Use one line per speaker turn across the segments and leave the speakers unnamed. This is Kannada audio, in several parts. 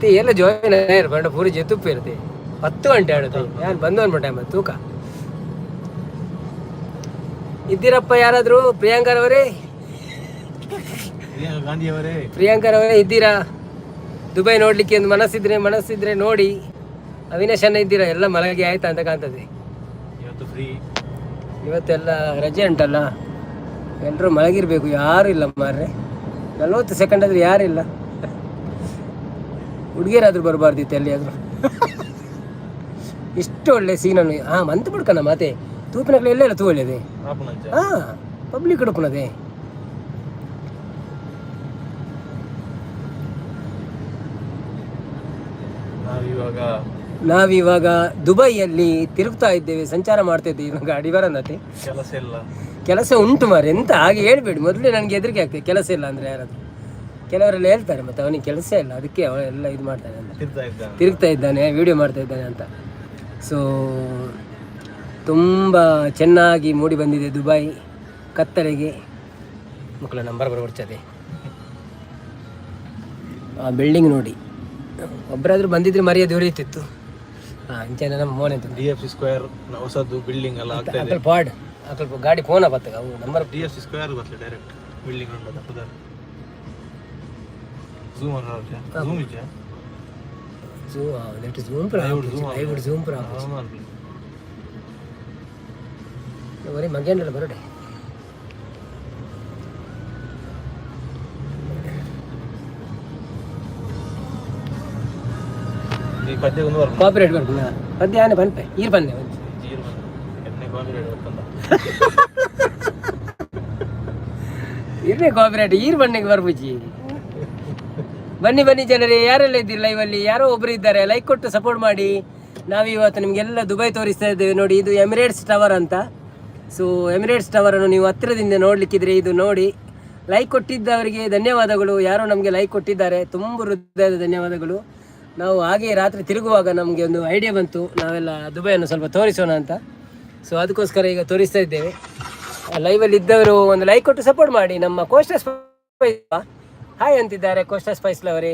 ಮತ್ತೆ ಎಲ್ಲ ಜಾಯಿನ್ ಬಂಡ ಪೂರಿ ಜೆತುಪ್ಪು ಇರುತ್ತೆ 10 ಗಂಟೆ ಆಡುತ್ತೆ ಯಾರು ಬಂದವನ್ಬಿಟ್ಟ ಟೈಮ್ ತೂಕ ಇದ್ದೀರಪ್ಪ ಯಾರಾದರೂ ಪ್ರಿಯಾಂಕರವರೇ ಪ್ರಿಯಾಂಕರವರೇ ಇದ್ದೀರಾ ದುಬೈ ನೋಡ್ಲಿಕ್ಕೆ ಒಂದು ಮನಸ್ಸಿದ್ರೆ ನೋಡಿ ಅವಿನಾಶ್ ಅಣ್ಣ ಇದ್ದೀರಾ ಎಲ್ಲ ಮಲಗಿ ಆಯ್ತಾ ಅಂತ ಕಾಣ್ತದೆ ಇವತ್ತೆಲ್ಲ ರಜೆ ಉಂಟಲ್ಲ ಎಲ್ಲರೂ ಮಲಗಿರ್ಬೇಕು ಯಾರು ಇಲ್ಲ ಮಾರ್ರೆ 40 ಸೆಕೆಂಡ್ ಆದ್ರೆ ಯಾರಿಲ್ಲ ಹುಡುಗಿಯರಾದ್ರೂ ಬರಬಾರ್ದಿತ್ತು ಎಲ್ಲಿಯಾದರೂ ಇಷ್ಟು ಒಳ್ಳೆ ಸೀನನ್ನು ಮಂತ್ ಬಿಡ್ಕನ ಮಾತೆ ತೂಪಿನಕ್ಲೆ ಎಲ್ಲೆಲ್ಲ ತೂ ಒಳ್ಳೆದೆ ಪಬ್ಲಿಕ್ ಹುಡುಕುನದೆ ನಾವಿವಾಗ ದುಬೈಯಲ್ಲಿ ತಿರುಗ್ತಾ ಇದ್ದೇವೆ ಸಂಚಾರ ಮಾಡ್ತಾ ಇದ್ದೇವೆ ಗಾಡಿ ಬರನತೆ ಕೆಲಸ ಉಂಟು ಮಾರೆ ಎಂತ ಹಾಗೆ ಹೇಳ್ಬೇಡಿ ಮೊದಲೇ ನನಗೆ ಹೆದರಿಕೆ ಆಗ್ತದೆ ಕೆಲಸ ಇಲ್ಲ ಅಂದರೆ ಯಾರಾದರೂ ಕೆಲವರೆಲ್ಲ ಹೇಳ್ತಾರೆ ಮತ್ತೆ ಅವನಿಗೆ ಕೆಲಸ ಇಲ್ಲ ಅದಕ್ಕೆ ಅವನೆಲ್ಲ ಇದು ಮಾಡ್ತಾನೆ ಅಂತ ತಿರುಗ್ತಾ ಇದ್ದಾನೆ ವಿಡಿಯೋ ಮಾಡ್ತಾ ಇದ್ದಾನೆ ಅಂತ ಸೊ ತುಂಬ ಚೆನ್ನಾಗಿ ಮೂಡಿ ಬಂದಿದೆ ದುಬೈ ಕತ್ತಲೆಗೆ ಮಕ್ಕಳ ನಂಬರ್ ಬರ್ಬಿಡ್ತದೆ ಆ ಬಿಲ್ಡಿಂಗ್ ನೋಡಿ ಒಬ್ಬರಾದ್ರೂ ಬಂದಿದ್ರೆ ಮರ್ಯಾದೆ ಉಳಿಯುತ್ತಿತ್ತು ಇಂಚೆನ ನಮ್ಮ ಮೋನೆ ಅಂತ
DFC ಸ್ಕ್ವೇರ್ ಹೊಸದು ಬಿಲ್ಡಿಂಗ್ ಎಲ್ಲ ಆಗ್ತಾ ಇದೆ
ಪಾಡ್ ಸ್ವಲ್ಪ ಗಾಡಿ ಫೋನ್ ಬರ್ತದೆ ಅವು ನಂಬರ್
DFC ಸ್ಕ್ವೇರ್ ಬರ್ತದೆ ಡೈರೆಕ್ಟ್ ಬಿಲ್ಡಿಂಗ್ ಉಂಟು ಪುದರ್ ಝೂಮ್ ಅನ್ರಾಜ ಝೂಮ್ ಇದೆ ಝೂಮ್ ಒರೆ ಮಗೇನಲ್ಲ ಬರೋಡೆ ಈ ಪದ್ಯ ಒಂದು ಬರ್ತದೆ
ಕಾಪಿರೇಟ್ ಬರ್ತದೆ ಪದ್ಯ ಆನೆ ಬಂಪೆ ಈರ್ ಬಂದೆ ಇರ್ನೇ ಕಾಪಿರೇಟ್ ಈರ್ ಬಣ್ಣಗೆ ಬರ್ಬುಜಿ ಬನ್ನಿ ಜನರೇ ಯಾರೆಲ್ಲ ಇದ್ದೀರಿ ಲೈವಲ್ಲಿ ಯಾರೋ ಒಬ್ರು ಇದ್ದಾರೆ ಲೈಕ್ ಕೊಟ್ಟು ಸಪೋರ್ಟ್ ಮಾಡಿ ನಾವಿವತ್ತು ನಿಮಗೆಲ್ಲ ದುಬೈ ತೋರಿಸ್ತಾ ಇದ್ದೇವೆ ನೋಡಿ ಇದು ಎಮಿರೇಟ್ಸ್ ಟವರ್ ಅಂತ ಸೊ ಎಮಿರೇಟ್ಸ್ ಟವರನ್ನು ನೀವು ಹತ್ತಿರದಿಂದ ನೋಡಲಿಕ್ಕಿದ್ರೆ ಇದು ನೋಡಿ ಲೈಕ್ ಕೊಟ್ಟಿದ್ದವರಿಗೆ ಧನ್ಯವಾದಗಳು ಯಾರೋ ನಮಗೆ ಲೈಕ್ ಕೊಟ್ಟಿದ್ದಾರೆ ತುಂಬ ಹೃದಯದ ಧನ್ಯವಾದಗಳು ನಾವು ಹಾಗೆ ರಾತ್ರಿ ತಿರುಗುವಾಗ ನಮಗೆ ಒಂದು ಐಡಿಯಾ ಬಂತು ನಾವೆಲ್ಲ ದುಬೈಯನ್ನು ಸ್ವಲ್ಪ ತೋರಿಸೋಣ ಅಂತ ಸೊ ಅದಕ್ಕೋಸ್ಕರ ಈಗ ತೋರಿಸ್ತಾ ಇದ್ದೇವೆ ಲೈವಲ್ಲಿ ಇದ್ದವರು ಒಂದು ಲೈಕ್ ಕೊಟ್ಟು ಸಪೋರ್ಟ್ ಮಾಡಿ ನಮ್ಮ ಕೋಸ್ಟಾ ಸ್ಪೈಸ್ ಹಾಯ್ ಅಂತಿದ್ದಾರೆ ಕೋಸ್ಟಾ ಸ್ಪೈಸ್ಲ್ ಅವರೇ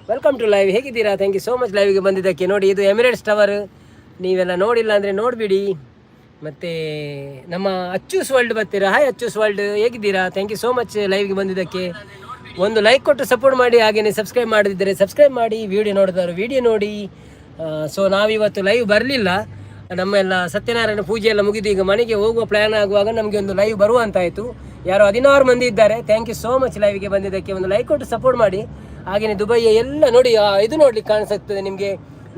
ವೆಲ್ಕಮ್ ಟು ಲೈವ್ ಹೇಗಿದ್ದೀರಾ ಥ್ಯಾಂಕ್ ಯು ಸೋ ಮಚ್ ಲೈವ್ಗೆ ಬಂದಿದ್ದಕ್ಕೆ ನೋಡಿ ಇದು ಎಮಿರೇಟ್ಸ್ ಟವರ್ ನೀವೆಲ್ಲ ನೋಡಿಲ್ಲ ಅಂದರೆ ನೋಡಿಬಿಡಿ ಮತ್ತು ನಮ್ಮ ಅಚ್ಚೂಸ್ ವರ್ಲ್ಡ್ ಬರ್ತೀರಾ ಹಾಯ್ ಅಚ್ಚೂಸ್ ವರ್ಲ್ಡ್ ಹೇಗಿದ್ದೀರಾ ಥ್ಯಾಂಕ್ ಯು ಸೋ ಮಚ್ ಲೈವ್ಗೆ ಬಂದಿದ್ದಕ್ಕೆ ಒಂದು ಲೈಕ್ ಕೊಟ್ಟು ಸಪೋರ್ಟ್ ಮಾಡಿ ಹಾಗೆಯೇ ಸಬ್ಸ್ಕ್ರೈಬ್ ಮಾಡದಿದ್ದರೆ ಸಬ್ಸ್ಕ್ರೈಬ್ ಮಾಡಿ ವಿಡಿಯೋ ನೋಡಿದವರು ವಿಡಿಯೋ ನೋಡಿ ಸೊ ನಾವಿವತ್ತು ಲೈವ್ ಬರಲಿಲ್ಲ ನಮ್ಮೆಲ್ಲ ಸತ್ಯನಾರಾಯಣ ಪೂಜೆ ಎಲ್ಲ ಮುಗಿದು ಈಗ ಮನೆಗೆ ಹೋಗುವ ಪ್ಲ್ಯಾನ್ ಆಗುವಾಗ ನಮಗೆ ಒಂದು ಲೈವ್ ಬರುವಂತಾಯಿತು ಯಾರೋ 16 ಮಂದಿ ಇದ್ದಾರೆ ಥ್ಯಾಂಕ್ ಯು ಸೋ ಮಚ್ ಲೈವ್ಗೆ ಬಂದಿದ್ದಕ್ಕೆ ಒಂದು ಲೈಕ್ ಕೊಟ್ಟು ಸಪೋರ್ಟ್ ಮಾಡಿ ಹಾಗೆಯೇ ದುಬೈಯ ಎಲ್ಲ ನೋಡಿ ಇದು ನೋಡ್ಲಿಕ್ಕೆ ಕಾಣಿಸುತ್ತದೆ ನಿಮಗೆ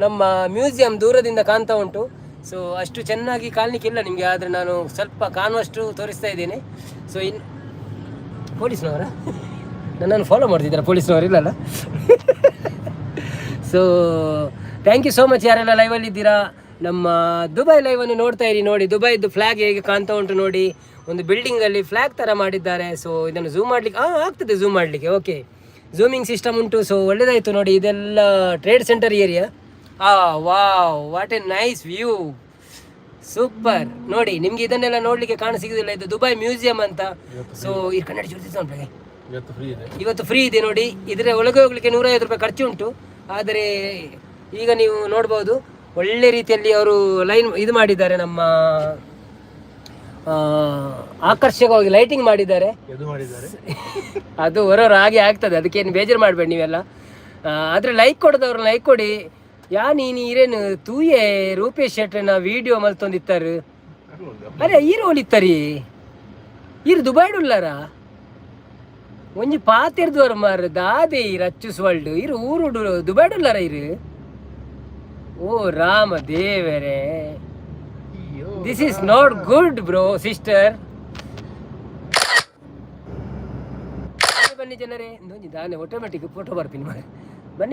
ನಮ್ಮ ಮ್ಯೂಸಿಯಂ ದೂರದಿಂದ ಕಾಣ್ತಾ ಉಂಟು ಸೊ ಅಷ್ಟು ಚೆನ್ನಾಗಿ ಕಾಣಲಿಕ್ಕಿಲ್ಲ ನಿಮಗೆ ಆದರೆ ನಾನು ಸ್ವಲ್ಪ ಕಾಣುವಷ್ಟು ತೋರಿಸ್ತಾ ಇದ್ದೀನಿ ಸೊ ಇನ್ನು ಪೊಲೀಸ್ನವರ ನನ್ನನ್ನು ಫಾಲೋ ಮಾಡ್ತಿದ್ದಾರೆ ಪೊಲೀಸ್ನವರು ಇಲ್ಲಲ್ಲ so thank you so much ಯಾರೆಲ್ಲ ಲೈವಲ್ಲಿ ಇದ್ದೀರಾ ನಮ್ಮ ದುಬೈ ಲೈವನ್ನು ನೋಡ್ತಾ ಇರಿ ನೋಡಿ ದುಬೈದು ಫ್ಲ್ಯಾಗ್ ಹೇಗೆ ಕಾಣ್ತಾ ಉಂಟು ನೋಡಿ ಒಂದು ಬಿಲ್ಡಿಂಗಲ್ಲಿ ಫ್ಲ್ಯಾಗ್ ಥರ ಮಾಡಿದ್ದಾರೆ ಸೊ ಇದನ್ನು ಝೂಮ್ ಮಾಡಲಿಕ್ಕೆ ಆಗ್ತದೆ ಝೂಮ್ ಮಾಡಲಿಕ್ಕೆ ಓಕೆ ಝೂಮಿಂಗ್ ಸಿಸ್ಟಮ್ ಉಂಟು ಸೊ ಒಳ್ಳೆಯದಾಯಿತು ನೋಡಿ ಇದೆಲ್ಲ trade centre area wow what A nice view super ನೋಡಿ ನಿಮಗೆ ಇದನ್ನೆಲ್ಲ ನೋಡಲಿಕ್ಕೆ ಕಾಣಸಿಗೋದಿಲ್ಲ ಇದು ದುಬೈ ಮ್ಯೂಸಿಯಂ ಅಂತ ಸೊ ಈ ಕನ್ನಡ ಜೋಡಿಸಿದ ಇವತ್ತು ಫ್ರೀ ಇದೆ ನೋಡಿ ಇದರ ಒಳಗೆ ಹೋಗ್ಲಿಕ್ಕೆ 150 ರೂಪಾಯಿ ಖರ್ಚು ಉಂಟು ಆದರೆ ಈಗ ನೀವು ನೋಡ್ಬೋದು ಒಳ್ಳೆ ರೀತಿಯಲ್ಲಿ ಅವರು ಲೈನ್ ಇದು ಮಾಡಿದ್ದಾರೆ ನಮ್ಮ ಆಕರ್ಷಕವಾಗಿ ಲೈಟಿಂಗ್ ಮಾಡಿದ್ದಾರೆ ಅದು ಹೊರವರು ಹಾಗೆ ಆಗ್ತದೆ ಅದಕ್ಕೇನು ಬೇಜಾರು ಮಾಡಬೇಡಿ ನೀವೆಲ್ಲ ಆದರೆ ಲೈಕ್ ಕೊಡೋದವ್ರು ಲೈಕ್ ಕೊಡಿ ನೀನು ಇರೇನು ತೂಯೆ ರೂಪೇಶ್ ಶೆಟ್ರನ ವಿಡಿಯೋ ಮಲ್ತೊಂದಿತ್ತಾರೆ ಅರೆ ಈರು ಒಲಿತ್ತಾರಿ ಈರು ದುಬೈಡುಲ್ಲಾರ ಒಂಜಿ ಪಾತಿರ್ದವ್ರು ಮಾರ ದಾದೆ ಇರು ಅಚ್ಚುಸ್ ವರ್ಲ್ಡ್ ಇರು ಊರು ದುಬೈಡುಲ್ಲಾರ ಇರು ಓ ರಾಮ ದೇವರೇ this is not good bro sister ಬನ್ನಿ ಜನರೇ ದಾನೆ ಆಟೋಮೆಟಿಕ್ ಫೋಟೋ ಬರ್ತೀನಿ ಮಾಡಿ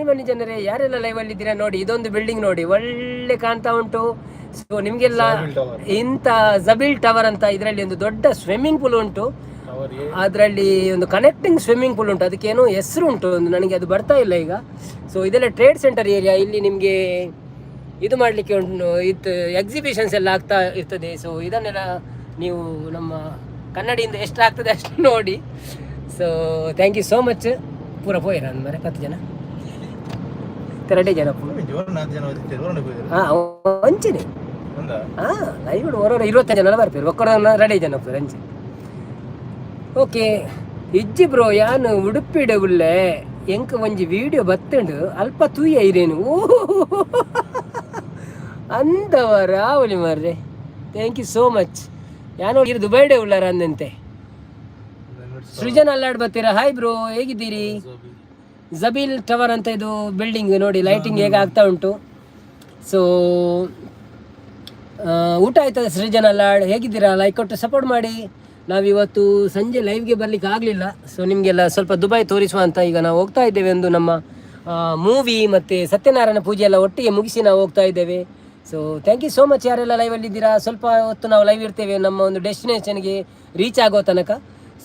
ಬನ್ನಿ ಜನರೇ ಯಾರೆಲ್ಲ ಲೈವಲ್ಲಿ ಇದ್ದೀರಾ ನೋಡಿ ಇದೊಂದು ಬಿಲ್ಡಿಂಗ್ ನೋಡಿ ಒಳ್ಳೆ ಕಾಣ್ತಾ ಉಂಟು ಸೊ ನಿಮಗೆಲ್ಲ ಇಂಥ ಜಬಿಲ್ ಟವರ್ ಅಂತ ಇದರಲ್ಲಿ ಒಂದು ದೊಡ್ಡ ಸ್ವಿಮ್ಮಿಂಗ್ ಪೂಲ್ ಉಂಟು ಅದರಲ್ಲಿ ಒಂದು ಕನೆಕ್ಟಿಂಗ್ ಸ್ವಿಮ್ಮಿಂಗ್ ಪೂಲ್ ಉಂಟು ಅದಕ್ಕೇನೋ ಹೆಸರು ಉಂಟು ಒಂದು ನನಗೆ ಅದು ಬರ್ತಾ ಇಲ್ಲ ಈಗ ಸೊ ಇದೆಲ್ಲ ಟ್ರೇಡ್ ಸೆಂಟರ್ ಏರಿಯಾ ಇಲ್ಲಿ ನಿಮಗೆ ಇದು ಮಾಡಲಿಕ್ಕೆ ಉಂಟು ಇದು ಎಕ್ಸಿಬಿಷನ್ಸ್ ಎಲ್ಲ ಆಗ್ತಾ ಇರ್ತದೆ ಸೊ ಇದನ್ನೆಲ್ಲ ನೀವು ನಮ್ಮ ಕನ್ನಡಿಯಿಂದ ಎಷ್ಟು ಆಗ್ತದೆ ಅಷ್ಟು ನೋಡಿ so thank you so much ಪೂರ ಪೋಯಿರ ಅಂದಮೇಲೆ 10 ಜನ ಮತ್ತೆ ರೆಡಿ ಜನಪ್ಪು ಅಂಚನೆ ಲೈವ್ ಹೊರ 25 ಜನ ಬರ್ತಾರೆ ಒಕ್ಕಡ ರೆಡಿ ಜನಪ್ಪು ಅಂಚೆ. ಓಕೆ ಇಜ್ಜಿ ಬ್ರೋ ಯಾನು ಉಡುಪಿಡೆ ಉಳ್ಳೆ ಎಂಕ ಒಂಜಿ ವಿಡಿಯೋ ಬತ್ತಂಡು ಅಲ್ಪ ತೂಯ ಇರೇನು ಅಂದವರ ಅವಲಿ ಮಾರ್ರೆ. Thank you so much. ಯಾನು ಇದು ದುಬೈಡೆ ಉಳ್ಳಾರ ಅಂದಂತೆ. ಸೃಜನ್ ಅಲ್ಲಾಡ್ ಬರ್ತೀರಾ? ಹಾಯ್ ಬ್ರೋ, ಹೇಗಿದ್ದೀರಿ? ಜಬೀಲ್ ಟವರ್ ಅಂತ ಇದು ಬಿಲ್ಡಿಂಗ್ ನೋಡಿ, ಲೈಟಿಂಗ್ ಹೇಗೆ ಆಗ್ತಾ ಉಂಟು. ಸೊ ಊಟ ಆಯ್ತದೆ ಸೃಜನ್ ಅಲ್ಲಾಡ್, ಹೇಗಿದ್ದೀರಾ? ಲೈಕ್ ಕೊಟ್ಟು ಸಪೋರ್ಟ್ ಮಾಡಿ. ನಾವಿವತ್ತು ಸಂಜೆ ಲೈವ್ಗೆ ಬರಲಿಕ್ಕೆ ಆಗಲಿಲ್ಲ, ಸೊ ನಿಮಗೆಲ್ಲ ಸ್ವಲ್ಪ ದುಬೈ ತೋರಿಸುವ ಅಂತ ಈಗ ನಾವು ಹೋಗ್ತಾ ಇದ್ದೇವೆ. ಒಂದು ನಮ್ಮ ಮೂವಿ ಮತ್ತು ಸತ್ಯನಾರಾಯಣ ಪೂಜೆ ಎಲ್ಲ ಒಟ್ಟಿಗೆ ಮುಗಿಸಿ ನಾವು ಹೋಗ್ತಾ ಇದ್ದೇವೆ. So thank you so much ಯಾರೆಲ್ಲ ಲೈವಲ್ಲಿದ್ದೀರಾ. ಸ್ವಲ್ಪ ಹೊತ್ತು ನಾವು ಲೈವ್ ಇರ್ತೇವೆ ನಮ್ಮ ಒಂದು ಡೆಸ್ಟಿನೇಷನ್ಗೆ ರೀಚ್ ಆಗೋ ತನಕ.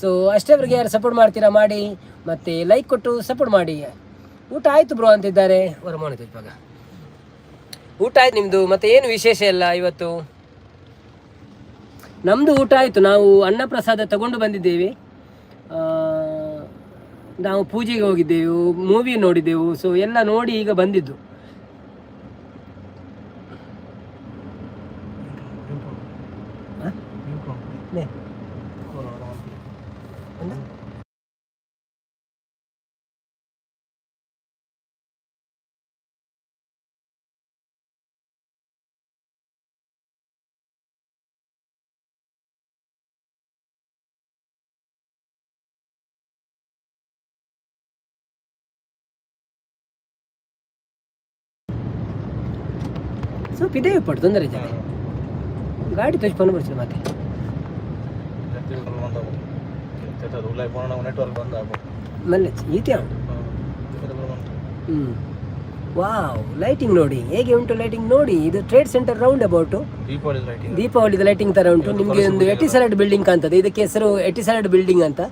ಸೊ ಅಷ್ಟೇವರೆಗೆ ಯಾರು ಸಪೋರ್ಟ್ ಮಾಡ್ತೀರಾ ಮಾಡಿ, ಮತ್ತು ಲೈಕ್ ಕೊಟ್ಟು ಸಪೋರ್ಟ್ ಮಾಡಿ. ಊಟ ಆಯಿತು ಬ್ರೋ ಅಂತಿದ್ದಾರೆ ಹೊರಮೋಣಿತು ಇವಾಗ. ಊಟ ಆಯ್ತು ನಿಮ್ಮದು? ಮತ್ತು ಏನು ವಿಶೇಷ ಎಲ್ಲ ಇವತ್ತು? ನಮ್ಮದು ಊಟ ಆಯಿತು. ನಾವು ಅನ್ನಪ್ರಸಾದ ತಗೊಂಡು ಬಂದಿದ್ದೇವೆ. ನಾವು ಪೂಜೆಗೆ ಹೋಗಿದ್ದೆವು, ಮೂವಿ ನೋಡಿದ್ದೆವು. ಸೊ ಎಲ್ಲ ನೋಡಿ ಈಗ ಬಂದಿದ್ದು. ಸ್ವಲ್ಪ ಇದೇ ಪಟ್ಟು ತೊಂದರೆ ಜನ ಗಾಡಿ ತೋರಿಸ್ಕೊಂಡು ಬರ್ತೀನಿ ಮತ್ತೆ ಮಲ್ಲೆ ಈತೆ ವಾವ್ ಲೈಟಿಂಗ್ ನೋಡಿ ಹೇಗೆ ಉಂಟು. ಲೈಟಿಂಗ್ ನೋಡಿ, ಇದು ಟ್ರೇಡ್ ಸೆಂಟರ್ ರೌಂಡ್ ಅಬೌಟು ದೀಪಾವಳಿದ ಲೈಟಿಂಗ್ ಥರ ಉಂಟು. ನಿಮಗೆ ಒಂದು ಎಟಿಸೈಡ್ ಬಿಲ್ಡಿಂಗ್ ಕಾಣ್ತದೆ, ಇದಕ್ಕೆ ಹೆಸರು ಎಟಿಸೈಡ್ ಬಿಲ್ಡಿಂಗ್ ಅಂತ.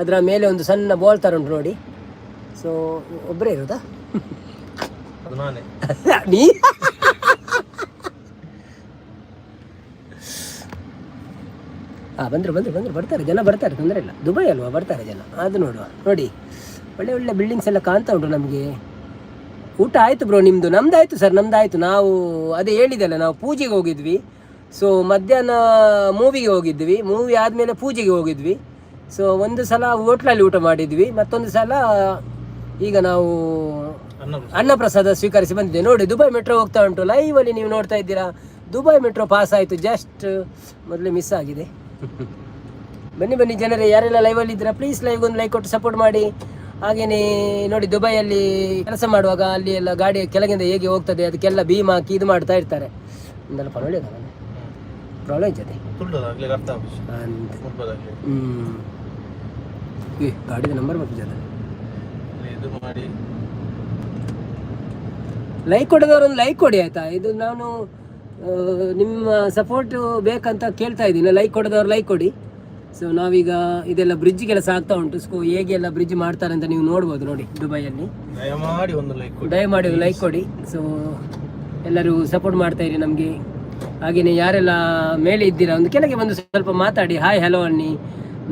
ಅದರ ಮೇಲೆ ಒಂದು ಸಣ್ಣ ಬಾಲ್ ಥರ ಉಂಟು ನೋಡಿ. ಸೊ ಒಬ್ಬರೇ ಇರೋದಾ ನೀ? ಬಂದರು ಬರ್ತಾರೆ ಜನ, ಬರ್ತಾರೆ, ತೊಂದರೆ ಇಲ್ಲ. ದುಬೈ ಅಲ್ವಾ, ಬರ್ತಾರೆ ಜನ. ಅದು ನೋಡುವ ನೋಡಿ, ಒಳ್ಳೆ ಒಳ್ಳೆ ಬಿಲ್ಡಿಂಗ್ಸ್ ಎಲ್ಲ ಕಾಣ್ತಾ ಉಂಟು ನಮಗೆ. ಊಟ ಆಯಿತು ಬ್ರೋ, ನಿಮ್ಮದು? ನಮ್ದು ಆಯಿತು ಸರ್, ನಮ್ದು ಆಯಿತು. ನಾವು ಅದೇ ಹೇಳಿದೆಲ್ಲ, ನಾವು ಪೂಜೆಗೆ ಹೋಗಿದ್ವಿ. ಸೊ ಮಧ್ಯಾಹ್ನ ಮೂವಿಗೆ ಹೋಗಿದ್ವಿ, ಮೂವಿ ಆದಮೇಲೆ ಪೂಜೆಗೆ ಹೋಗಿದ್ವಿ. ಸೊ ಒಂದು ಸಲ ಹೋಟ್ಲಲ್ಲಿ ಊಟ ಮಾಡಿದ್ವಿ, ಮತ್ತೊಂದು ಸಲ ಈಗ ನಾವು ಅನ್ನಪ್ರಸಾದ ಸ್ವೀಕರಿಸಿ ಬಂದಿದ್ದೆ. ನೋಡಿ ದುಬೈ ಮೆಟ್ರೋ ಹೋಗ್ತಾ ಉಂಟು, ಲೈವಲ್ಲಿ ನೀವು ನೋಡ್ತಾ ಇದ್ದೀರಾ. ದುಬೈ ಮೆಟ್ರೋ ಪಾಸ್ ಆಯಿತು, ಜಸ್ಟ್ ಮೊದಲೇ ಮಿಸ್ ಆಗಿದೆ. ಬನ್ನಿ ಜನರೇ, ಯಾರೆಲ್ಲ ಲೈವಲ್ಲಿ ಇದ್ದೀರಾ ಪ್ಲೀಸ್ ಲೈವ್ಗೊಂದು ಲೈಕ್ ಕೊಟ್ಟು ಸಪೋರ್ಟ್ ಮಾಡಿ. ಹಾಗೆಯೇ ನೋಡಿ, ದುಬೈಯಲ್ಲಿ ಕೆಲಸ ಮಾಡುವಾಗ ಅಲ್ಲಿ ಎಲ್ಲ ಗಾಡಿ ಕೆಳಗಿಂದ ಹೇಗೆ ಹೋಗ್ತದೆ ಅದಕ್ಕೆಲ್ಲ ಭೀಮ್ ಹಾಕಿ ಇದು ಮಾಡ್ತಾ ಇರ್ತಾರೆ. ಒಂದೆಲ್ಲ ಪರವಾಗಿಲ್ಲ ಪ್ರಾಬ್ಲಮ್ ಜೊತೆ ಗಾಡಿದ ನಂಬರ್ ಬರ್ತಿದೆ. ಲೈಕ್ ಕೊಡೋದವ್ರೊಂದು ಲೈಕ್ ಕೊಡಿ ಆಯಿತಾ. ಇದು ನಾನು ನಿಮ್ಮ ಸಪೋರ್ಟು ಬೇಕಂತ ಕೇಳ್ತಾ ಇದ್ದೀನಿ. ಲೈಕ್ ಕೊಡೋದವ್ರು ಲೈಕ್ ಕೊಡಿ. ಸೊ ನಾವೀಗ ಇದೆಲ್ಲ ಬ್ರಿಡ್ಜ್ ಕೆಲಸ ಆಗ್ತಾ ಉಂಟು. ಸೊ ಹೇಗೆಲ್ಲ ಬ್ರಿಡ್ಜ್ ಮಾಡ್ತಾರೆ ಅಂತ ನೀವು ನೋಡ್ಬೋದು ನೋಡಿ ದುಬೈಯಲ್ಲಿ. ದಯಮಾಡಿ ಒಂದು ಲೈಕ್ ಕೊಡಿ. ಸೊ ಎಲ್ಲರೂ ಸಪೋರ್ಟ್ ಮಾಡ್ತಾ ಇರಿ ನಮಗೆ. ಹಾಗೆಯೇ ಯಾರೆಲ್ಲ ಮೇಲೆ ಇದ್ದೀರಾ ಒಂದು ಕೆಳಗೆ ಬಂದು ಸ್ವಲ್ಪ ಮಾತಾಡಿ, ಹಾಯ್ ಹಲೋ ಅನ್ನಿ.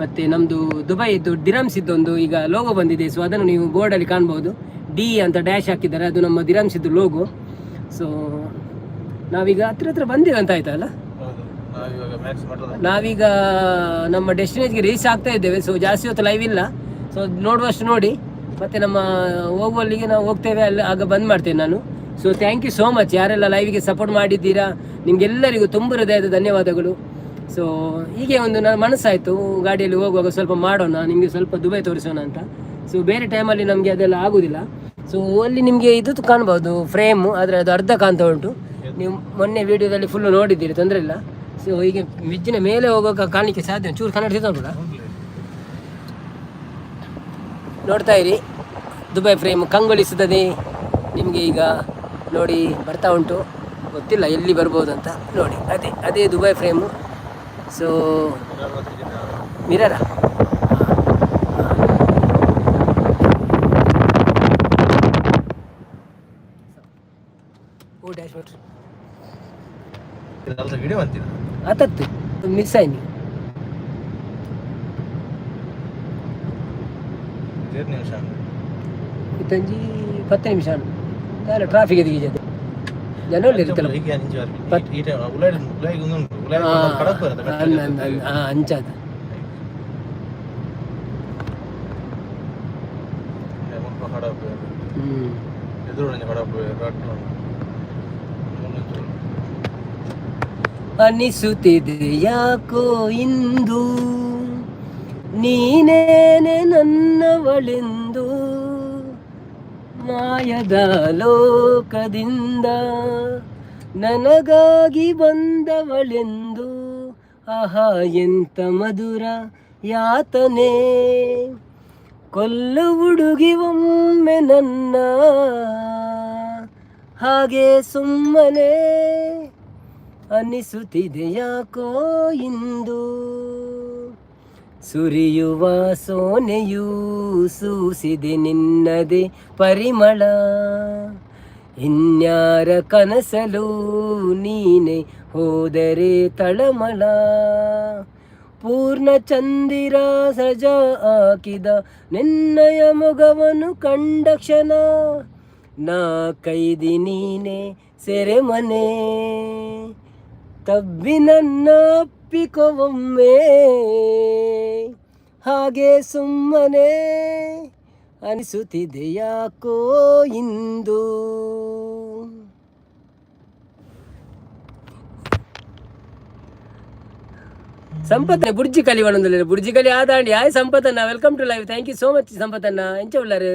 ಮತ್ತು ನಮ್ಮದು ದುಬೈದು ದಿರಮ್ಸ್ ಇದ್ದೊಂದು ಈಗ ಲೋಗೋ ಬಂದಿದೆ. ಸೊ ಅದನ್ನು ನೀವು ಬೋರ್ಡಲ್ಲಿ ಕಾಣ್ಬೋದು, ಡಿ ಅಂತ ಡ್ಯಾಶ್ ಹಾಕಿದ್ದಾರೆ, ಅದು ನಮ್ಮ ದಿರಮ್ಸ್ ಇದ್ದು ಲೋಗೋ. ಸೊ ನಾವೀಗ ಹತ್ರ ಬಂದಿವೆ ಅಂತ ಆಯ್ತಲ್ಲ. ನಾವೀಗ ನಮ್ಮ ಡೆಸ್ಟಿನೇಜ್ಗೆ ರೀಚ್ ಆಗ್ತಾ ಇದ್ದೇವೆ. ಸೊ ಜಾಸ್ತಿ ಹೊತ್ತು ಲೈವ್ ಇಲ್ಲ, ಸೊ ನೋಡುವಷ್ಟು ನೋಡಿ. ಮತ್ತು ನಮ್ಮ ಹೋಗುವಲ್ಲಿಗೆ ನಾವು ಹೋಗ್ತೇವೆ, ಅಲ್ಲಿ ಆಗ ಬಂದ್ ಮಾಡ್ತೇನೆ ನಾನು. So thank you so much ಯಾರೆಲ್ಲ ಲೈವಿಗೆ ಸಪೋರ್ಟ್ ಮಾಡಿದ್ದೀರಾ, ನಿಮಗೆಲ್ಲರಿಗೂ ತುಂಬ ಹೃದಯದ ಧನ್ಯವಾದಗಳು. ಸೊ ಹೀಗೆ ಒಂದು ನನ್ನ ಮನಸ್ಸಾಯಿತು ಗಾಡಿಯಲ್ಲಿ ಹೋಗುವಾಗ ಸ್ವಲ್ಪ ಮಾಡೋಣ, ನಿಮಗೆ ಸ್ವಲ್ಪ ದುಬೈ ತೋರಿಸೋಣ ಅಂತ. ಸೊ ಬೇರೆ ಟೈಮಲ್ಲಿ ನಮಗೆ ಅದೆಲ್ಲ ಆಗೋದಿಲ್ಲ. ಸೊ ಅಲ್ಲಿ ನಿಮಗೆ ಇದು ಕಾಣ್ಬೋದು ಫ್ರೇಮು, ಆದರೆ ಅದು ಅರ್ಧ ಕಾಣ್ತಾ ಉಂಟು. ನೀವು ಮೊನ್ನೆ ವೀಡಿಯೋದಲ್ಲಿ ಫುಲ್ಲು ನೋಡಿದ್ದೀರಿ, ತೊಂದರೆ ಇಲ್ಲ. ಸೊ ಹೀಗೆ ಬ್ರಿಡ್ಜಿನ ಮೇಲೆ ಹೋಗೋಕೆ ಕಾಣಲಿಕ್ಕೆ ಸಾಧ್ಯ. ಚೂರು ಕನ್ನಡ ಸಿಗ್ತೋಡ ನೋಡ್ತಾ ಇರಿ. ದುಬೈ ಫ್ರೇಮ್ ಕಂಗೊಳಿಸುತ್ತದೆ ನಿಮಗೆ. ಈಗ ನೋಡಿ ಬರ್ತಾ ಉಂಟು, ಗೊತ್ತಿಲ್ಲ ಎಲ್ಲಿ ಬರ್ಬೋದು ಅಂತ. ನೋಡಿ ಅದೇ ದುಬೈ ಫ್ರೇಮು. ಸೊ ಮಿರರಾ ಓ ಡ್ಯಾಶ್ ಬೋರ್ಡ್ ಆತತ್ತು ಮಿಸ್ ಆಯ್ನಿ. ಇತ್ತಂಜಿ 10 ನಿಮಿಷ ಅಲ್ಲ ಟ್ರಾಫಿಕ್ ಎದಿಗೆ ಜನವಲ್ಲಿ ಇರ್ತಲ್ಲ ಅಂಚಾದ ಅನಿಸುತ್ತಿದೆ ಯಾಕೋ ಇಂದು ನೀನೇನೆ ನನ್ನವಳೆಂದು ಮಾಯದ ಲೋಕದಿಂದ ನನಗಾಗಿ ಬಂದವಳೆಂದು ಆಹಾ ಎಂತ ಮಧುರ ಯಾತನೆ ಕೊಲ್ಲು ಹುಡುಗಿ ಒಮ್ಮೆ ನನ್ನ ಹಾಗೆ ಸುಮ್ಮನೆ ಅನಿಸುತ್ತಿದೆ ಯಾಕೋ ಇಂದು ಸುರಿಯುವ ಸೋನೆಯೂ ಸೂಸಿದೆ ನಿನ್ನದೇ ಪರಿಮಳ ಇನ್ಯಾರ ಕನಸಲು ನೀನೆ ಹೋದರೆ ತಳಮಳ ಪೂರ್ಣ ಚಂದಿರ ಸಜ ಹಾಕಿದ ನಿನ್ನಯ ಮೊಗವನ್ನು ಕಂಡ ಕ್ಷಣ ನಾ ಕೈದಿ ನೀನೆ ಸೆರೆಮನೆ ತಬ್ಬಿ ನನ್ನ ಅಪ್ಪಿಕೊಮ್ಮೆ ಹಾಗೆ ಸುಮ್ಮನೆ ಅನಿಸುತ್ತಿದೆ ಯಾಕೋ ಇಂದು ಸಂಪತ್ತನ್ನ ಬುರ್ಜಿ ಕಲಿ ಒಣೊಂದಿಲ್ಲ ಬುರ್ಜಿ ಕಲಿ ಆದಾಂಡಿ ಆಯ್ ಸಂಪತ್ತನ್ನ welcome to live thank you so much ಸಂಪತ್ತನ್ನ ಎಂಚ ಉಳ್ಳಾರು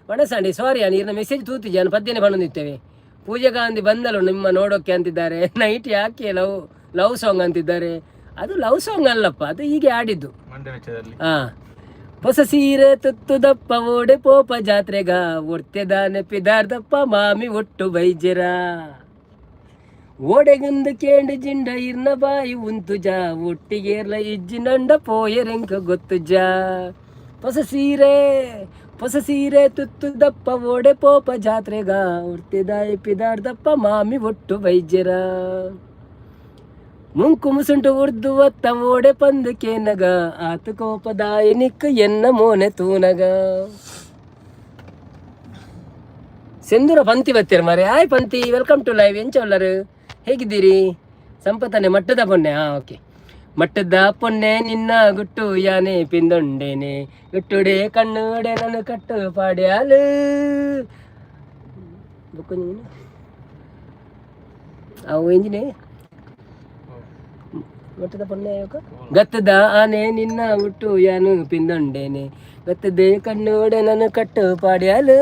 ಒಣಸಾಂಡಿ ಸಾರಿ ನೀರಿನ ಮೆಸೇಜ್ ತೂತಿದ್ದೆ ನಾನು ಪದ್ಯನೇ ಬಂದಿತ್ತೇವೆ ಪೂಜಾ ಗಾಂಧಿ ಬಂದಳು ನಿಮ್ಮ ನೋಡೋಕೆ ಅಂತಿದ್ದಾರೆ ನೈಟ್ ಯಾಕೆ ಲವ್ ಸಾಂಗ್ ಅಂತಿದ್ದಾರೆ ಅದು ಲವ್ ಸಾಂಗ್ ಅಲ್ಲಪ್ಪ ಅದು ಹೀಗೆ ಆಡಿದ್ದು ಹೊಸ ಸೀರೆ ತುತ್ತು ದಪ್ಪ ಓಡೆ ಪೋಪ ಜಾತ್ರೆಗ ಒಡ್ತೆದ ನೆಪಿದಾರ್ದಪ್ಪ ಮಾಮಿ ಒಟ್ಟು ಬೈಜರ ಓಡೆಗುಂದು ಕೇಂಡು ಜಿಂಡ ಇರ್ನ ಬಾಯಿ ಉಂತುಜ ಒಟ್ಟಿಗೇರ್ಲ ಇಜ್ಜಿನಂಡ ಪೋಯರೆಂಕ ಗೊತ್ತುಜ ಹೊಸ ಸೀರೆ ತುತ್ತು ದಪ್ಪ ಓಡೆ ಪೋಪ ಜಾತ್ರೆಗ ಒಡ್ತೆದ ಎಪಿದಾರ್ದಪ್ಪ ಮಾಮಿ ಒಟ್ಟು ಬೈಜರ ಮುಂಕು ಮುಸುಂಟು ಉರ್ದು ಒತ್ತ ಓಡೆ ಪಂದಕ್ಕೆ ನಗ ಆತು ಕೋಪದಾಯ ನಿಕ್ಕ ಎನ್ನ ಮೋನೆ ತೂನಗ ಸೆಂದೂರ ಪಂತಿ ಬತ್ತೀರ ಮಾರೆ ಆಯ್ ಪಂತಿ ವೆಲ್ಕಮ್ ಟು ಲೈವ್ ಎಂಚ ಉಳ್ಳರು ಹೇಗಿದ್ದೀರಿ ಸಂಪತ್ತನೆ ಮಟ್ಟದ ಪೊನ್ನೆ ಓಕೆ ಮಟ್ಟದ ಪೊನ್ನೆ ನಿನ್ನ ಗುಟ್ಟು ಯಾನೆ ಪಿಂದೊಂಡೇನೆ ಗುಟ್ಟುಡೆ ಕಣ್ಣುಡೆ ನಾನು ಕಟ್ಟು ಪಾಡ್ಯಾಲು ಅವು ಎಂಜಿನೇ ಮಟ್ಟದ ಪೊನ್ನೆ ಗತ್ತದ ಆನೆ ನಿನ್ನ ಹುಟ್ಟು ಯಾನು ಪಿಂದೊಂಡೇನೆ ಗತ್ತದೆ ಕಣ್ಣೋಡೆ ನಾನು ಕಟ್ಟು ಪಾಡ್ಯಾಲು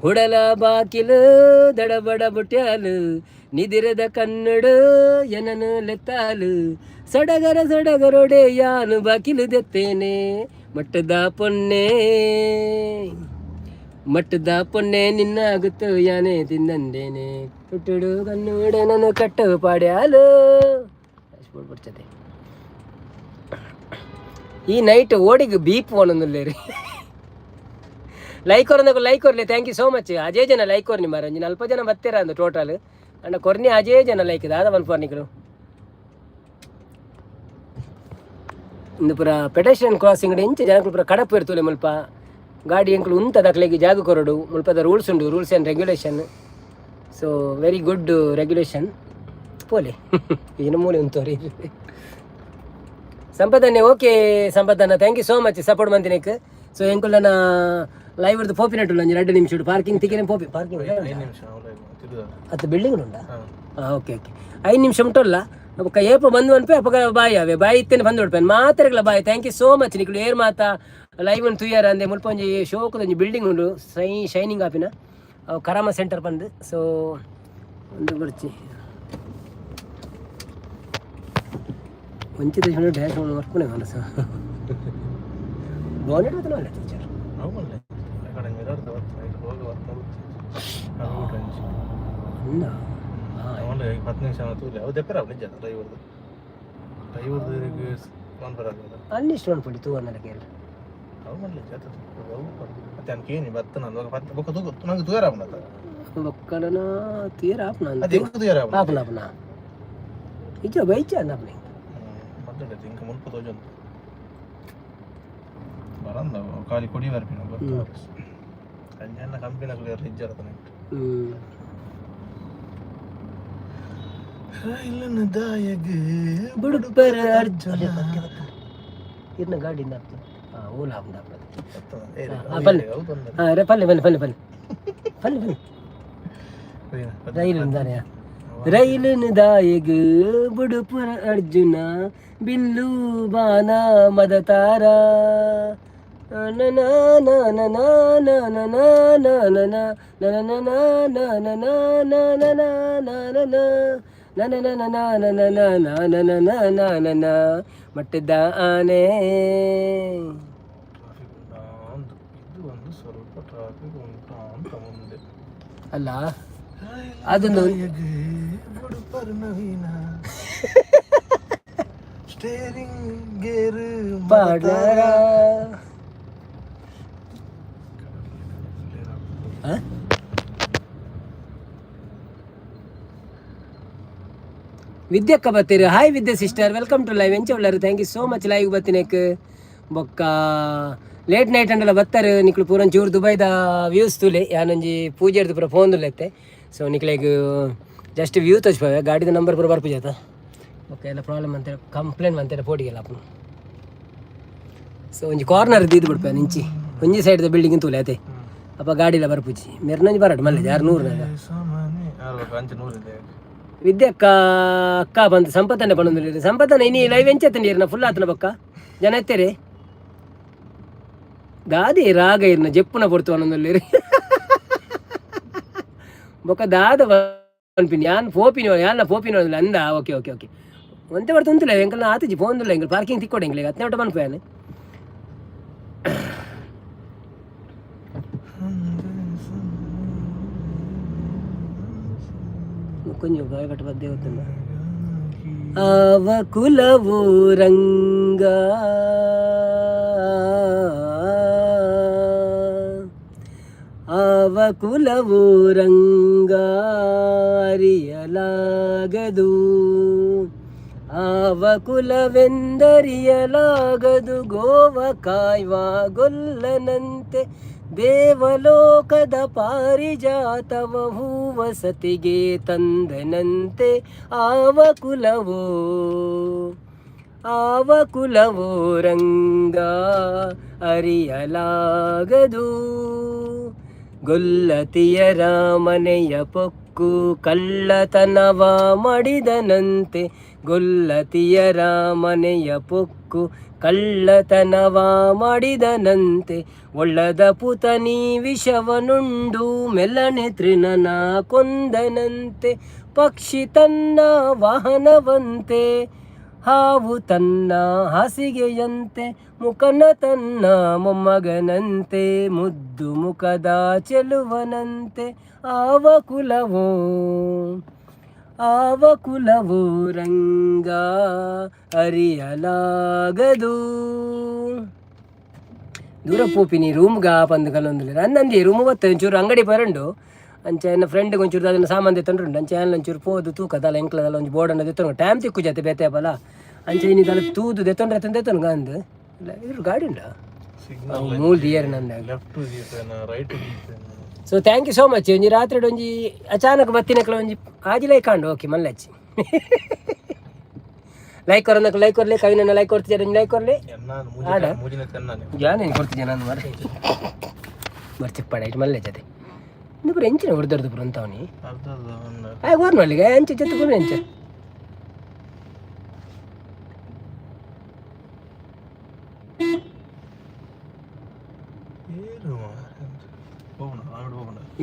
ಹುಡಲ ಬಾಕಿಲು ದಡಬಡ ಬುಟ್ಯಾಲು ನಿದಿರದ ಕನ್ನಡು ಎನನು ಲೆತ್ತಾಲು ಸಡಗರೊಡೆ ಯಾನು ಬಾಕಿಲು ದೆತ್ತೇನೆ ಮಟ್ಟದ ಪೊನ್ನೆ ನಿನ್ನ ಗುತ್ತು ಯಾನೆ ತಿಂದಂಡೇನೆ ಹುಟ್ಟುಡು ಕಣ್ಣೋಡೆ ನಾನು ಕಟ್ಟು ಪಾಡ್ಯಾಲು ಬಿಡ್ತದೆ ಈ ನೈಟ್ ಓಡಿಗೆ ಬೀಪ್ ಒಂದೊಂದಲ್ಲೇ ರೀ ಲೈಕ್ ಕೊರ್ಲೆ ಥ್ಯಾಂಕ್ ಯು ಸೋ ಮಚ್ ಅಜೇ ಜನ ಲೈಕ್ ಕೊರ್ನಿ ಮಾರ ಅಂಜಿನ ಅಲ್ಪ ಜನ ಬತ್ತೀರ ಅಂದು ಟೋಟಲ್ ಅಂಡ ಕೊರ್ನಿ ಅಜೇ ಜನ ಲೈಕ್ ಇದೆ ಆದ ಪರ್ನಿಗಳು ಇಂದು ಪುರ ಪೆಡೆಸ್ಟ್ರಿಯನ್ ಕ್ರಾಸಿಂಗ್ ಇಂಚ ಜನಗಳು ಪುರ ಕಡಪು ಇರ್ತದೆ ಮುಲ್ಪ ಗಾಡಿ ಎಂಕಲು ಉಂತ ದಕ್ಲೆಗೆ ಜಾಗ ಕೊರಡು ಮುಲ್ಪದ ರೂಲ್ಸ್ ಉಂಡು rules and regulation so very good regulation ಪೋಲೆ ಏನು ಮೂಲೆ ಉಂಟೋರಿ ಸಂಪದನ್ನೇ ಓಕೆ ಸಂಪದನ್ನ thank you so much support ಮಂತಿನಕ್ಕೆ ಸೊ ಎಂಕುಲನ ಲೈವ್ ಇರ್ದು ಪೋಪಿನಟ್ಟು ಒಂಜಿ 2 ನಿಮಿಷ ಪಾರ್ಕಿಂಗ್ ತಿಕ್ಕಿನ ಪಾರ್ಕಿಂಗ್ ಅದು ಬಿಲ್ಡಿಂಗ್ ಉಂಟಾ ಓಕೆ 5 ನಿಮಿಷ ಉಂಟಲ್ಲ ಅಪ್ಪ ಏಪ ಬಂದು ಅನ್ಪೆ ಅಪ್ಪ ಬಾಯಿ ಅವೆ ಬಾಯಿ ಇತ್ತೇನೆ ಬಂದು ಉಡ್ಪೇನೆ ಮಾತಾಡಲ್ಲ bye thank you so much ನಿಕ್ಳು ಏರ್ ಮಾತಾ ಲೈವ್ ಒಂದು ತುಯ್ಯಾರ ಅಂದೆ ಮುಲ್ಪ ಒಂಜಿ ಶೋಕದ ಬಿಲ್ಡಿಂಗ್ ಉಂಡು ಶೈನಿಂಗ್ ಆಪಿನ ಕರಾಮ ಸೆಂಟರ್ ಬಂದು ಸೊ ಒಂದು ಬರ್ಚಿ ವಂಚಿತ ಡ್ಯಾಶ್ ವರ್ಕ್ನೇ ಮನಸ ಬೋನೆಟ್ ಗೊತ್ತಿಲ್ಲ ಅಲ್ಲ ಟೀಚರ್ ಅನ್ನಿಷ್ಟು ಅನ್ಪಡಿ ತೂ ಅನ್ನಕ್ಕೆ ಬೊಕ್ಕಲನ ತೀರ ಆಪ್ನ ಇಜ ಬೈಚ ಅನ್ನಪ್ನೆ
ఇంకా మునుపు రోజు బలందా ఖాళీ కొడి వరకు కంపెనీ రిజ్ జరుగుతున్నాయి
ಬುಡುಪರ ಅರ್ಜುನ ಇರ್ನ ಗಾಡಿಯಿಂದ ಓಲಾ ಪಲ್ಲೆ ಪಲ್ಲೆ ಬನ್ನಿ ಪಲ್ಲೆ ಪಲ್ಲೆ ಪಲ್ಲೆ ಬನ್ನಿ ರೈಲಿಂದಾನೆ ರೈಲಿನ ದಾಯಗ ಬುಡುಪುರ ಅರ್ಜುನ ಬಿಲ್ಲು ಬಾನ ಮದತಾರ ಮಟ್ಟದ ಆನೆ ಅಲ್ಲ ಅದೊಂದು ಪಾಡ್ಲಾರ ವಿದ್ಯಕ್ಕ ಬತ್ತೀರಿ. Hi Vidya sister, welcome to live. ಎಂಚ ಉಳ್ಳಾರು, thank you so much live ಬತ್ತಿನೇಕ್ ಬೊಕ್ಕ ಲೇಟ್ ನೈಟ್ ಅಂಡಲ್ಲ ಬತ್ತಾರೆ ನಿಕ್ಲು ಪೂರನ್ ಚೂರು ದುಬೈದ ವ್ಯೂಸ್ ತುಲೆ ಯಾನೊಂಜಿ ಪೂಜೆರ್ದು ಪೂರ ಫೋನ್ ತುಲೆತ್ತೆ. ಸೊ ನಿಕ್ಲೆಗ್ ಜಸ್ಟ್ ವ್ಯೂ ತೋಚ್ಪವೆ ಗಾಡಿದ ನಂಬರ್ ಪೂರ ಬರ್ಪುಜಾತ ಓಕೆ ಎಲ್ಲ ಪ್ರಾಬ್ಲಮ್ ಅಂತೇಳಿ ಕಂಪ್ಲೇಂಟ್ ಅಂತೇಳಿ ಪೋಟಿಗೆಲ್ಲ ಅಪ್ಪನು. ಸೊ ಒಂಜಿ ಕಾರ್ನರ್ ಇದು ಬಿಡ್ಪೆ ನಿಂಚಿ ಒಂಜಿ ಸೈಡ್ದ ಬಿಲ್ಡಿಂಗ್ ತೂಲೆ ಅದೇ ಅಪ್ಪ ಗಾಡಿಲ ಬರ್ಪುಜಿ ಮೆರ್ನಂಜಿ ಬರಟ್ ಮಲ್ಲೆ 600 ವಿದ್ಯಕ್ಕ ಅಕ್ಕ ಬಂತು ಸಂಪತ್ತನೆ ಪಣ್ಣೊಂದು ಸಂಪತ್ತನ ಇನಿ ಲೈವ್ ಎಂಚತ್ತಂಡಿ ಇರ್ನ ಫುಲ್ ಆತನ ಬಕ್ಕ ಜನ ಎತ್ತೇರಿ ದಾದಿ ರಾಗ ಇರ್ನ ಜಪ್ಪುನ ಪೊಡ್ತು ಅನ್ನೊಂದಲ್ಲಿ ಬೊಕ್ಕ ದಾದ ಪನ್ಪಿನಿ ಯಾನ್ ಪೋಪಿನೋ ಯಾನ ಪೋಪಿನೋ ಅಂದ ಓಕೆ ಓಕೆ ಓಕೆ ಒಂತೆ ಬರ್ತು ಅಂತಿಲ್ಲ ಎಂಕಲ್ನ ಆತಜಿ ಫೋನ್ದಿಲ್ಲ ಎಂಕಲ್ ಪಾರ್ಕಿಂಗ್ ತಿಕ್ಕೊಡೆ ಎಂಗ್ಲಿಗೆ 10 ನಿಮಿಷ ಮನ್ಪೇನೆ ಕೊಂಚ ಗಾಯಪಟ್ಟ ಬದ್ದೆ ಗೊತ್ತಲ್ಲ ಆವ ಕುಲವು ರಂಗ ಆವ ಕುಲವು ರಂಗ ಅರಿಯಲಾಗದು ಆವ ಕುಲವೆಂದರಿಯಲಾಗದು ಗೋವ ಕಾಯ್ವ ಗೊಲ್ಲನಂತೆ ದೇವಲೋಕದ ಪಾರಿಜಾತವ ಹೂವ ಸತಿಗೆ ತಂದನಂತೆ ಆವ ಕುಲವೋ ರಂಗ ಅರಿಯಲಾಗದು ಗೊಲ್ಲತಿಯರ ಮನೆಯ ಪೊಕ್ಕು ಕಳ್ಳತನವ ಮಾಡಿದನಂತೆ ಗೊಲ್ಲತಿಯರ ಮನೆಯ ಪೊಕ್ಕು ಕಳ್ಳತನವ ಮಾಡಿದನಂತೆ ಒಳ್ಳದ ಪುತನಿ ವಿಷವನುಂಡು ಮೆಲ್ಲನೆ ತೃಣನ ಕೊಂದನಂತೆ ಪಕ್ಷಿ ತನ್ನ ವಾಹನವಂತೆ ಹಾವು ತನ್ನ ಹಾಸಿಗೆಯಂತೆ ಮುಖನ ತನ್ನ ಮೊಮ್ಮಗನಂತೆ ಮುದ್ದು ಮುಖದ ಚೆಲುವನಂತೆ ಆವ ಕುಲವೋ ರಂಗ ಅರಿಯಲಾಗದು ದೂರ ಪೋಪಿನಿ ರೂಮ್ಗ ಪಂದು ಕಲ್ಲೊಂದು ಅನ್ನಂದಿ ರೂಮ್ ಬತ್ತ ಒಂಚೂರು ಅಂಗಡಿ ಬರಂಡು ಅಂಚ ನನ್ನ ಫ್ರೆಂಡ್ಗೆ ಒಂಚೂರು ಅದನ್ನು ಸಾಮಾನು ತಂಡ್ರುಂಡು ಅಂಚ ಒಂಚೂರು ಪೋದು ತೂಕದಲ್ಲ ಎಂಕ್ಲದಲ್ಲ ಒಂದು ಬೋರ್ಡನ್ನು ತೆತ್ತೊಂಡು ಟೈಮ್ ತಿಕ್ಕು ಜೊತೆ ಬೇತೇಪಲ್ಲ ಅಂಚೆ ನೀನು ತೂದು ದೆತ್ತೊಂಡ್ರೆ ತಂದೆತ್ತೊಂಡು ಗಂದು ಇಲ್ಲ ಇದ್ರು ಗಾಡಿ ಉಂಡ ಮೂಲ್ ದಿಯರ್ ನಂದ so thank you so much ಒಂಜಿ ರಾತ್ರಿ ಒಂಜಿ ಅಚಾನಕ್ ಬತ್ತಿನಕ್ಲ ಒಂಜಿ ಆಜಿಲೈ ಕಾಂಡು ಓಕೆ ಮಲ್ಲಚ್ಚಿ ಲೈಕ್ ಕೊರನಕ್ಕೆ ಲೈಕ್ ಕೊರ್ಲಿ ಕವಿನ ಲೈಕ್ ಕೊಡ್ತಿದ್ದಾರೆ ಲೈಕ್ ಕೊರ್ಲಿ ಆಡ ಜಾನೇನು ಕೊಡ್ತಿದ್ದೆ ನಾನು ಮರ್ಚಿಪ್ಪಾಡ ಇಟ್ಟು ಮಲ್ಲೆ ಜೊತೆ ಇನ್ನು ಪುರ ಎಂಚಿನ ಹೊಡೆದರ್ದು ಪುರ ಅಂತವನಿ ಓರ್ನ ಅಲ್ಲಿಗೆ ಎಂಚ ಜೊತೆ ಪುರ ಎಂಚ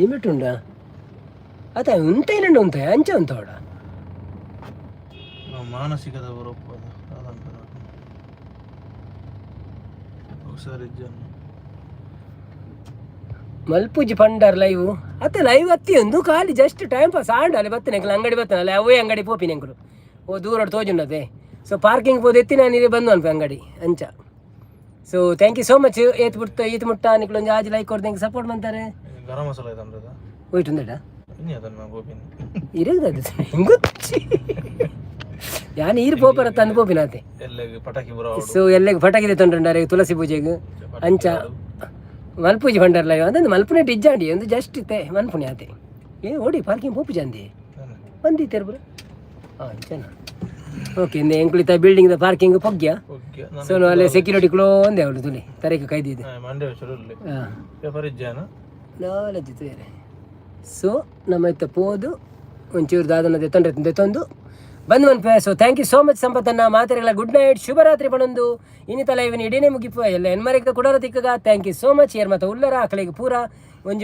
ఏమిటుండా అత ఉంటేనండి ఉంటాయి అంచే ఉంటావాడ
ಮಾನಸಿಕದ
ಮಲ್ಪುಜಿ ಪಂಡರ್ ಲೈವ್ ಅತ್ತೆ ಲೈವ್ ಅತ್ತಿ ಒಂದು ಖಾಲಿ ಜಸ್ಟ್ ಟೈಮ್ ಪಾಸ್ ಆಂಡಲ್ಲಿ ಬತ್ತನೆ ಅಂಗಡಿ ಬತ್ತನಲ್ಲ ಅವೇ ಅಂಗಡಿ ಪೋಪಿನ ಎಂಕರು ಓ ದೂರ ತೋಜುಂಡದೆ ಸೊ ಪಾರ್ಕಿಂಗ್ ಪೋದು ಎತ್ತಿ ನಾನು ಇಲ್ಲಿ ಬಂದು ಅನ್ಪೆ ಅಂಗಡಿ ಅಂಚ so thank you so much ಏತ್ ಬಿಡ್ತ ಈತ್ ಮುಟ್ಟ ನಿಕ್ಲೊಂದು ಆಜ್ ಲೈಕ್ ಕೊಡ್ದೆ ಸಪೋರ್ಟ್ ಮಾಡ್ತಾರೆ
ಗರಂ ಮಸಾಲ ಇದೆ
ಹೋಯ್ತುಂದಡ
ಇರದು
ಹಿಂಗೊಚ್ಚಿ ಯಾನ್ ಈರು ಪೋಪರ ತಂದು ಪೋಪಿನಾತೆ ಸೊ ಎಲ್ಲೆಗೆ ಪಟಾಕಿ ತೊಂಡ್ರೆ ತುಳಸಿ ಪೂಜೆಗೆ ಅಂಚ ಮಲ್ಪೂಜಿ ಪಂಡರ್ಲ ಅಂದಂದು ಮಲ್ಪುನೆ ಇಜ್ಜಾಂಡಿ ಒಂದು ಜಸ್ಟ್ ಇತ್ತೆ ಮಲ್ಪುನೆ ಆತೆ ಓಡಿ ಪಾರ್ಕಿಂಗ್ ಪೋಪು ಜಾಂದಿ ಬಂದಿತ್ತಾರೆ ಬ್ರೋ ಹಾಂ ಚೆನ್ನ ಓಕೆ ಇಂದ ಎಂಕ್ಲಿತ ಬಿಲ್ಡಿಂಗ್ ಪಾರ್ಕಿಂಗ್ ಪೊಗ್ಗ್ಯ ಸೊ ಅಲ್ಲೇ ಸೆಕ್ಯೂರಿಟಿ ಕ್ಲೋ ಒಂದೇ ಅವಳು ತುಲಿ ತರೇಕ ಕೈದಿದೆ ಹಾಂ
ಪೇಪರ್ ಇಜ್ಜಾನ
ನಾಲೆಜ್ಜು ಬೇರೆ ಸೊ ನಮ್ಮ ಇತ್ತ ಪೋದು ಒಂಚೂರು ದಾದನದೆ ತೊಂದರೆ ತಂದು ಬಂದು ಮನ್ಪೆ ಸೊ ಥ್ಯಾಂಕ್ ಯು ಸೋ ಮಚ್ ಸಂಪತ್ತನ್ನ ಮಾತಾಡಲ್ಲ ಗುಡ್ ನೈಟ್ ಶುಭರಾತ್ರಿ ಪಣೊಂದು ಇನ್ನಿತ ಲೈವಿನ ಇಡೀನೇ ಮುಗಿಪು ಎಲ್ಲ ಹೆಣ್ಮರಿಕ ಕೊಡೋರ ತಿಕ್ಕಗ ಥ್ಯಾಂಕ್ ಯು ಸೋ ಮಚ್ ಏರ್ ಮತ್ತು ಉಲ್ಲರ ಆಕಳಿಗೆ ಪೂರ ಒಂಜಿ